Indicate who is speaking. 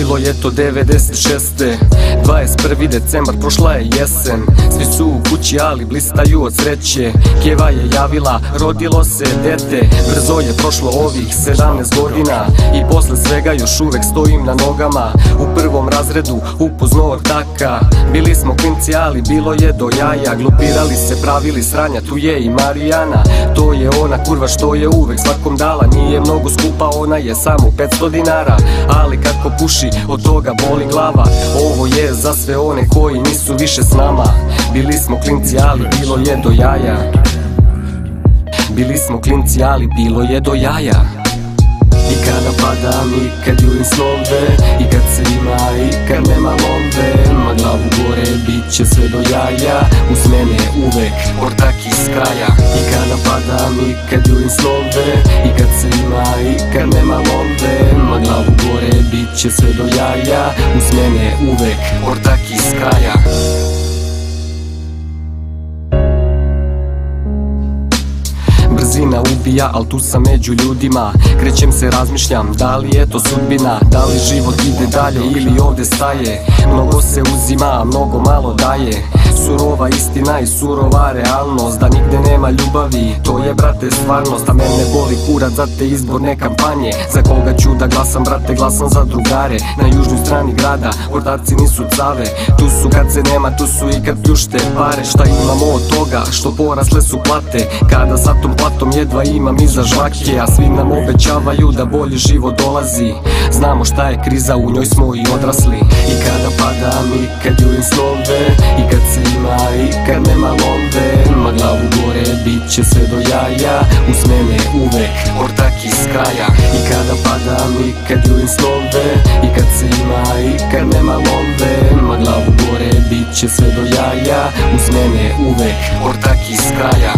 Speaker 1: Bilo je to 96. 21. decembar, prošla je jesen. Svi su u kući, ali blistaju od sreće. Keva je javila, rodilo se dete. Brzo je prošlo ovih 17 godina i posle svega još uvek stojim na nogama. U prvom razredu upoznao ortaka. Bili smo klinci, ali bilo je do jaja. Glupirali se, pravili sranja, tu je i Marijana. To je ona kurva što je uvek svakom dala. Nije mnogo skupa, ona je samo 500 dinara. Ali kako puši, od toga boli glava. Ovo je za sve one koji nisu više s nama. Bili smo klinci, ali bilo je do jaja. Bili smo klinci, ali bilo je do jaja. I kada padam, i kad jurim snove, i kad se ima, i kad nema love. Ma glavu gore, bit će sve do jaja. Uz mene uvek ortak iz kraja. I kada padam, i kad jurim snove, i kad se ima, i kad nema love. Ma glavu gore, bit će sve do jaja. Uz mene uvek ortak iz kraja. Brzina ubija, al tu sam među ljudima. Krećem se, razmišljam, da li je to sudbina. Da li život ide dalje ili ovde staje. Mnogo se uzima, a mnogo malo daje. Surova istina i surova realnost, da nigde nema ljubavi, to je brate stvarnost. A mene boli kurac za te izborne kampanje. Za koga ću da glasam, brate, glasam za drugare. Na južnoj strani grada, ortaci nisu cave. Tu su kad se nema, tu su i kad pljušte pare. Šta imamo od toga, što porasle su plate. Kada sa tom platom jedva imam iza žvake. A svi nam obećavaju da bolji život dolazi. Znamo šta je kriza, u njoj smo i odrasli. I kada padam, i kad jurim snove, i kad se ima, i kad nema love. Ma glavu gore, bit će sve do jaja. Uz mene uvek ortak iz kraja. I kada padam, i kad jurim snove, i kad se ima, i kad nema love. Ma glavu gore, bit će sve do jaja. Uz mene uvek ortak iz kraja.